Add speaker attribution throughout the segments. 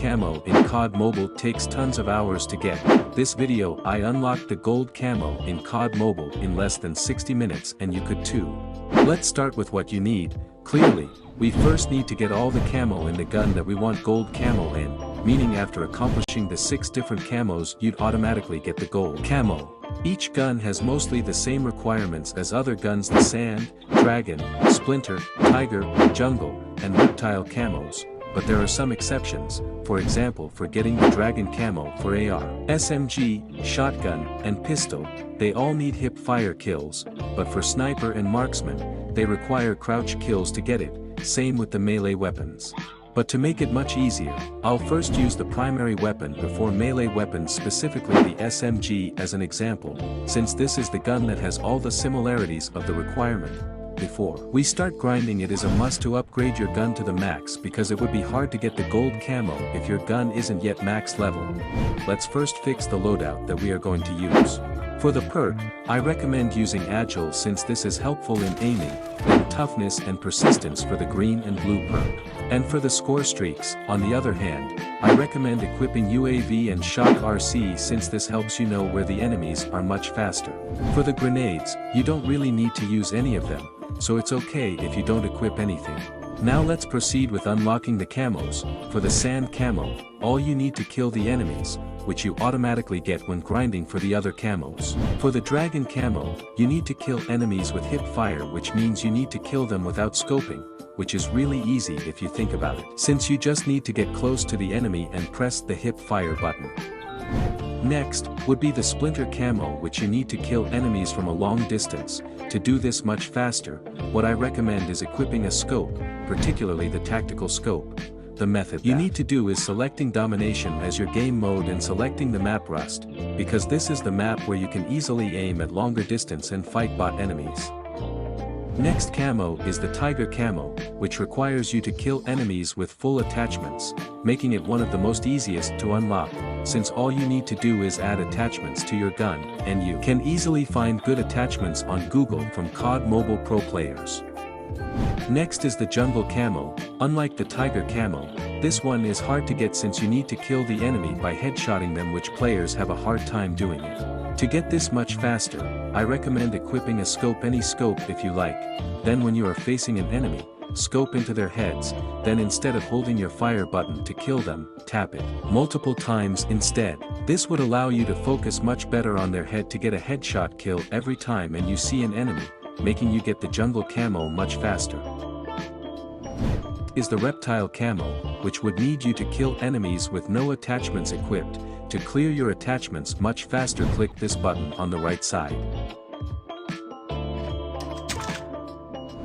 Speaker 1: camo in COD Mobile takes tons of hours to get. This video I unlocked the gold camo in COD Mobile in less than 60 minutes and you could too. Let's start with what you need. Clearly, we first need to get all the camo in the gun that we want gold camo in, meaning after accomplishing the 6 different camos you'd automatically get the gold camo. Each gun has mostly the same requirements as other guns: the sand, dragon, splinter, tiger, jungle, and reptile camos, but there are some exceptions. For example, for getting the dragon camo for AR, SMG, shotgun, and pistol, they all need hip fire kills, but for sniper and marksman, they require crouch kills to get it, same with the melee weapons. But to make it much easier, I'll first use the primary weapon before melee weapons, specifically the SMG as an example, since this is the gun that has all the similarities of the requirement. Before we start grinding, it is a must to upgrade your gun to the max, because it would be hard to get the gold camo if your gun isn't yet max level. Let's first fix the loadout that we are going to use. For the perk, I recommend using Agile since this is helpful in aiming, then Toughness and Persistence for the green and blue perk. And for the score streaks, on the other hand, I recommend equipping UAV and Shock RC since this helps you know where the enemies are much faster. For the grenades, you don't really need to use any of them, so it's okay if you don't equip anything. Now let's proceed with unlocking the camos. For the sand camo, all you need to kill the enemies, which you automatically get when grinding for the other camos. For the dragon camo, you need to kill enemies with hip fire, which means you need to kill them without scoping, which is really easy if you think about it, since you just need to get close to the enemy and press the hip fire button. Next, would be the splinter camo, which you need to kill enemies from a long distance. To do this much faster, what I recommend is equipping a scope, particularly the tactical scope. The method you need to do is selecting domination as your game mode and selecting the map rust, because this is the map where you can easily aim at longer distance and fight bot enemies. Next camo is the tiger camo, which requires you to kill enemies with full attachments, making it one of the most easiest to unlock, since all you need to do is add attachments to your gun, and you can easily find good attachments on Google from COD Mobile Pro players. Next is the jungle camo. Unlike the tiger camo, this one is hard to get since you need to kill the enemy by headshotting them, which players have a hard time doing it. To get this much faster, I recommend equipping a scope, any scope if you like. Then when you are facing an enemy, scope into their heads, then instead of holding your fire button to kill them, tap it multiple times instead. This would allow you to focus much better on their head to get a headshot kill every time and you see an enemy, making you get the jungle camo much faster. Is the reptile camo, which would need you to kill enemies with no attachments equipped. To clear your attachments much faster, click this button on the right side.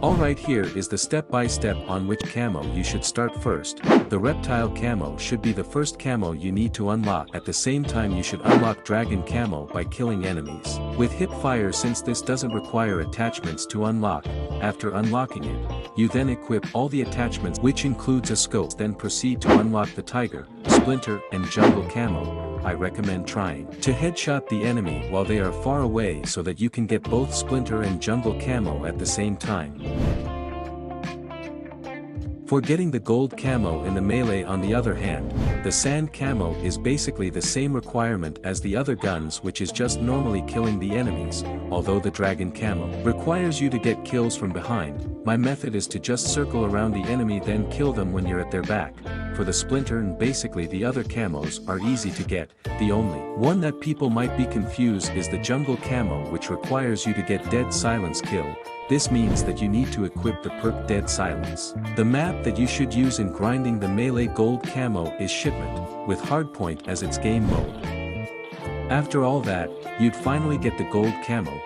Speaker 1: Alright, here is the step-by-step on which camo you should start first. The reptile camo should be the first camo you need to unlock. At the same time, you should unlock dragon camo by killing enemies with hip fire, since this doesn't require attachments to unlock. After unlocking it, you then equip all the attachments, which includes a scope, then proceed to unlock the tiger, splinter, and jungle camo. I recommend trying to headshot the enemy while they are far away so that you can get both splinter and jungle camo at the same time. For getting the gold camo in the melee, on the other hand, the sand camo is basically the same requirement as the other guns, which is just normally killing the enemies, although the dragon camo requires you to get kills from behind. My method is to just circle around the enemy then kill them when you're at their back. For the splinter and basically the other camos are easy to get. The only one that people might be confused is the jungle camo, which requires you to get dead silence kill. This means that you need to equip the perk Dead Silence. The map that you should use in grinding the melee gold camo is Shipment, with Hardpoint as its game mode. After all that, you'd finally get the gold camo,